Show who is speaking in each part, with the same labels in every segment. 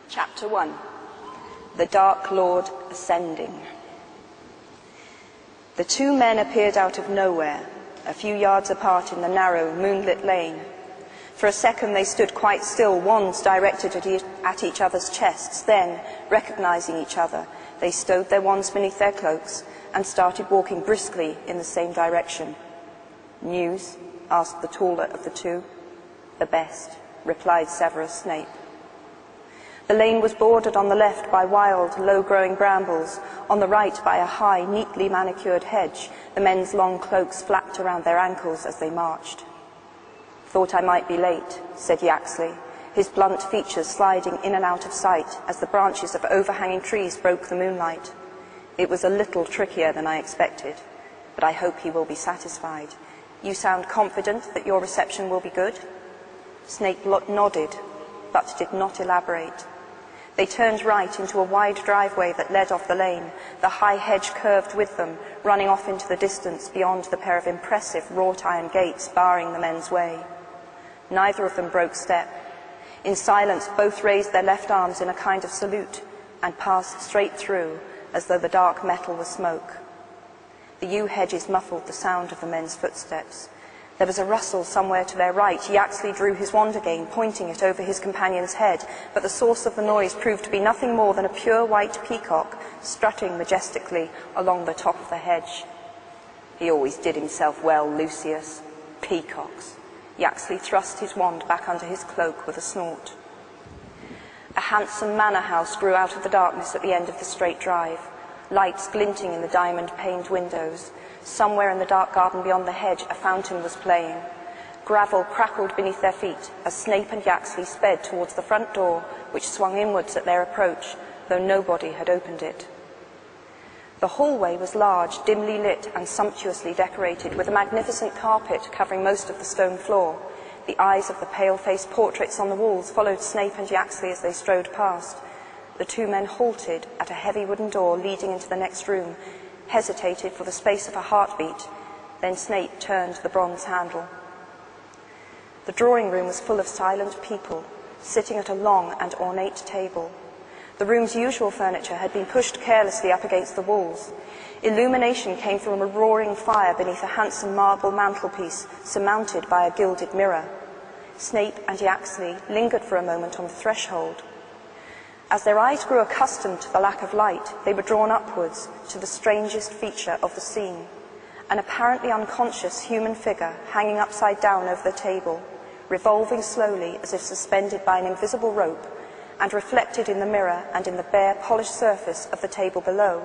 Speaker 1: Chapter 1. The Dark Lord Ascending. The two men appeared out of nowhere, a few yards apart in the narrow, moonlit lane. For a second they stood quite still, wands directed at each other's chests. Then, recognizing each other, they stowed their wands beneath their cloaks and started walking briskly in the same direction. "News?" asked the taller of the two. "The best," replied Severus Snape. The lane was bordered on the left by wild, low-growing brambles, on the right by a high, neatly manicured hedge. The men's long cloaks flapped around their ankles as they marched. "Thought I might be late," said Yaxley, his blunt features sliding in and out of sight as the branches of overhanging trees broke the moonlight. "It was a little trickier than I expected, but I hope he will be satisfied. You sound confident that your reception will be good?" Snape nodded, but did not elaborate. They turned right into a wide driveway that led off the lane. The high hedge curved with them, running off into the distance beyond the pair of impressive wrought-iron gates barring the men's way. Neither of them broke step. In silence, both raised their left arms in a kind of salute and passed straight through, as though the dark metal were smoke. The yew hedges muffled the sound of the men's footsteps. There was a rustle somewhere to their right. Yaxley drew his wand again, pointing it over his companion's head, but the source of the noise proved to be nothing more than a pure white peacock strutting majestically along the top of the hedge. "He always did himself well, Lucius. Peacocks." Yaxley thrust his wand back under his cloak with a snort. A handsome manor house grew out of the darkness at the end of the straight drive, lights glinting in the diamond-paned windows. Somewhere in the dark garden beyond the hedge, a fountain was playing. Gravel crackled beneath their feet as Snape and Yaxley sped towards the front door, which swung inwards at their approach, though nobody had opened it. The hallway was large, dimly lit and sumptuously decorated, with a magnificent carpet covering most of the stone floor. The eyes of the pale-faced portraits on the walls followed Snape and Yaxley as they strode past. The two men halted at a heavy wooden door leading into the next room, hesitated for the space of a heartbeat, then Snape turned the bronze handle. The drawing room was full of silent people, sitting at a long and ornate table. The room's usual furniture had been pushed carelessly up against the walls. Illumination came from a roaring fire beneath a handsome marble mantelpiece surmounted by a gilded mirror. Snape and Yaxley lingered for a moment on the threshold. As their eyes grew accustomed to the lack of light, they were drawn upwards to the strangest feature of the scene, an apparently unconscious human figure hanging upside down over the table, revolving slowly as if suspended by an invisible rope, and reflected in the mirror and in the bare, polished surface of the table below.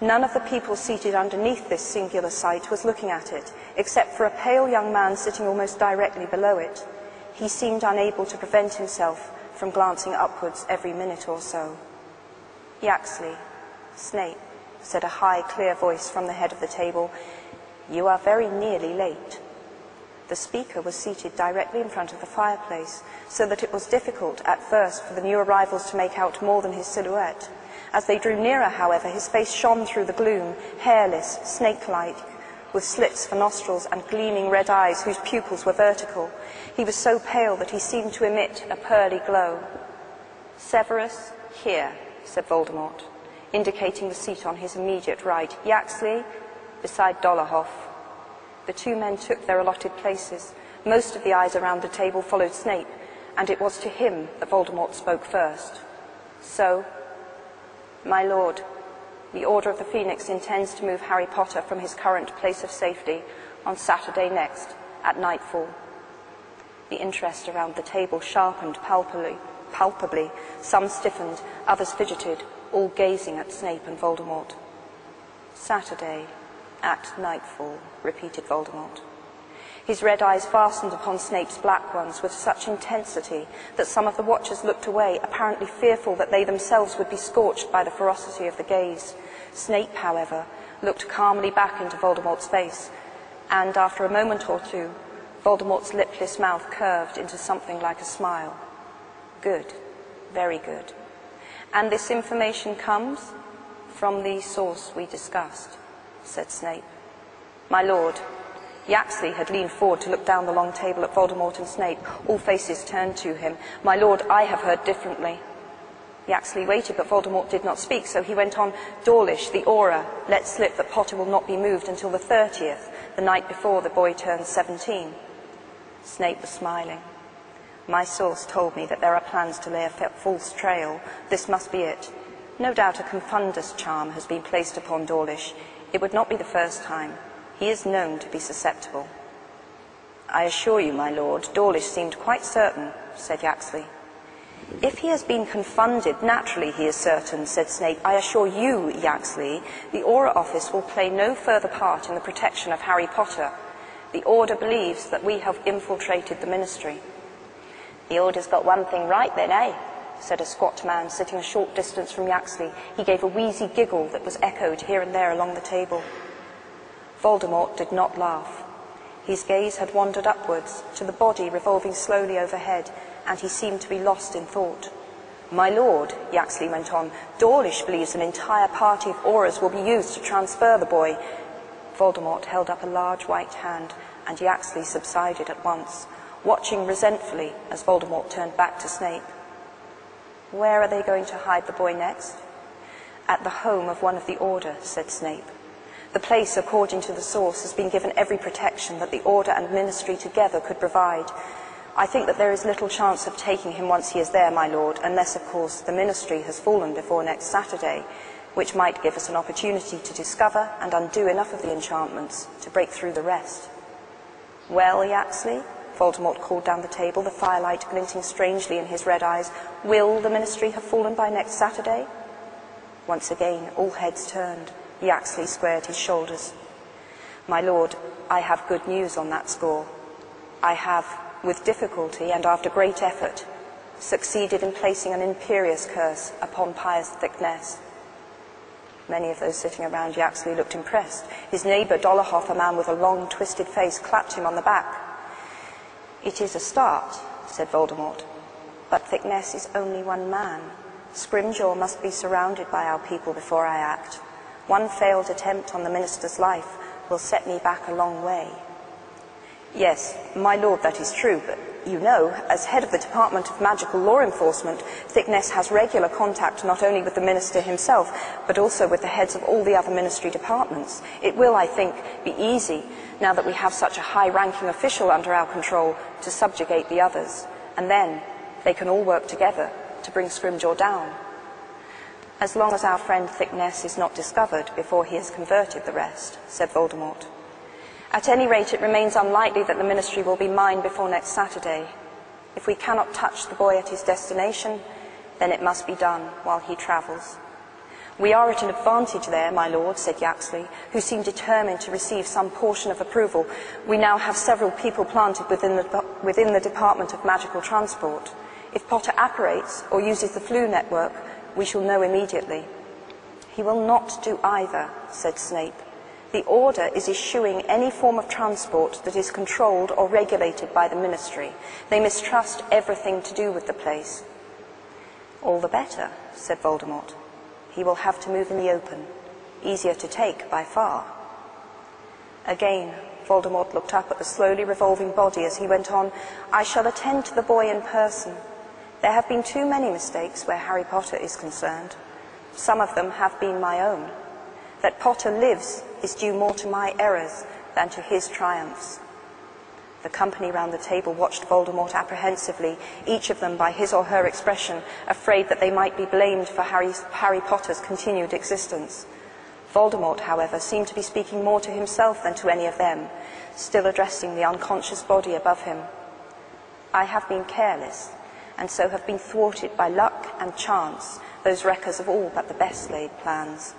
Speaker 1: None of the people seated underneath this singular sight was looking at it, except for a pale young man sitting almost directly below it. He seemed unable to prevent himself from glancing upwards every minute or so. "Yaxley, Snape," said a high, clear voice from the head of the table, "you are very nearly late." The speaker was seated directly in front of the fireplace, so that it was difficult at first for the new arrivals to make out more than his silhouette. As they drew nearer, however, his face shone through the gloom, hairless, snake-like, with slits for nostrils and gleaming red eyes whose pupils were vertical. He was so pale that he seemed to emit a pearly glow. "Severus, here," said Voldemort, indicating the seat on his immediate right. "Yaxley, beside Dolohov." The two men took their allotted places. Most of the eyes around the table followed Snape, and it was to him that Voldemort spoke first. "So, my lord, the Order of the Phoenix intends to move Harry Potter from his current place of safety on Saturday next, at nightfall." The interest around the table sharpened palpably. Some stiffened, others fidgeted, all gazing at Snape and Voldemort. "Saturday, at nightfall," repeated Voldemort. His red eyes fastened upon Snape's black ones with such intensity that some of the watchers looked away, apparently fearful that they themselves would be scorched by the ferocity of the gaze. Snape, however, looked calmly back into Voldemort's face, and after a moment or two, Voldemort's lipless mouth curved into something like a smile. "Good, very good. And this information comes from the source we discussed," said Snape. "My lord, Yaxley had leaned forward to look down the long table at Voldemort and Snape. All faces turned to him. "My lord, I have heard differently." Yaxley waited, but Voldemort did not speak, so he went on. "Dawlish, the Auror, let slip that Potter will not be moved until the 30th, the night before the boy turns 17. Snape was smiling. "My source told me that there are plans to lay a false trail. This must be it. No doubt a confundus charm has been placed upon Dawlish. It would not be the first time. He is known to be susceptible." "I assure you, my lord, Dawlish seemed quite certain," said Yaxley. "If he has been confunded, naturally he is certain," said Snape. "I assure you, Yaxley, the Auror Office will play no further part in the protection of Harry Potter. The Order believes that we have infiltrated the Ministry." "The Order's got one thing right then, eh?" said a squat man sitting a short distance from Yaxley. He gave a wheezy giggle that was echoed here and there along the table. Voldemort did not laugh. His gaze had wandered upwards to the body revolving slowly overhead, and he seemed to be lost in thought. "My lord," Yaxley went on, "Dawlish believes an entire party of Aurors will be used to transfer the boy." Voldemort held up a large white hand, and Yaxley subsided at once, watching resentfully as Voldemort turned back to Snape. "Where are they going to hide the boy next?" "At the home of one of the Order," said Snape. "The place, according to the source, has been given every protection that the Order and Ministry together could provide. I think that there is little chance of taking him once he is there, my lord, unless, of course, the Ministry has fallen before next Saturday, which might give us an opportunity to discover and undo enough of the enchantments to break through the rest." "Well, Yaxley," Voldemort called down the table, the firelight glinting strangely in his red eyes, "will the Ministry have fallen by next Saturday?" Once again, all heads turned. Yaxley squared his shoulders. "My lord, I have good news on that score. I have, with difficulty and after great effort, succeeded in placing an imperious curse upon Pius Thicknesse." Many of those sitting around Yaxley looked impressed. His neighbour, Dolohov, a man with a long, twisted face, clapped him on the back. "It is a start," said Voldemort. "But Thicknesse is only one man. Scrimgeour must be surrounded by our people before I act. One failed attempt on the minister's life will set me back a long way." "Yes, my lord, that is true, but you know, as head of the Department of Magical Law Enforcement, Thicknesse has regular contact not only with the minister himself, but also with the heads of all the other ministry departments. It will, I think, be easy, now that we have such a high-ranking official under our control, to subjugate the others, and then they can all work together to bring Scrimgeour down. As long as our friend Thicknesse is not discovered before he has converted the rest," said Voldemort. "At any rate, it remains unlikely that the Ministry will be mine before next Saturday. If we cannot touch the boy at his destination, then it must be done while he travels." "We are at an advantage there, my lord," said Yaxley, who seemed determined to receive some portion of approval. "We now have several people planted within the Department of Magical Transport. If Potter apparates or uses the flu network, we shall know immediately." "He will not do either," said Snape. "The Order is eschewing any form of transport that is controlled or regulated by the Ministry. They mistrust everything to do with the place." "All the better," said Voldemort. "He will have to move in the open. Easier to take by far." Again, Voldemort looked up at the slowly revolving body as he went on. "I shall attend to the boy in person. There have been too many mistakes where Harry Potter is concerned. Some of them have been my own. That Potter lives is due more to my errors than to his triumphs." The company round the table watched Voldemort apprehensively, each of them by his or her expression, afraid that they might be blamed for Harry Potter's continued existence. Voldemort, however, seemed to be speaking more to himself than to any of them, still addressing the unconscious body above him. "I have been careless, and so have been thwarted by luck and chance, those wreckers of all but the best laid plans.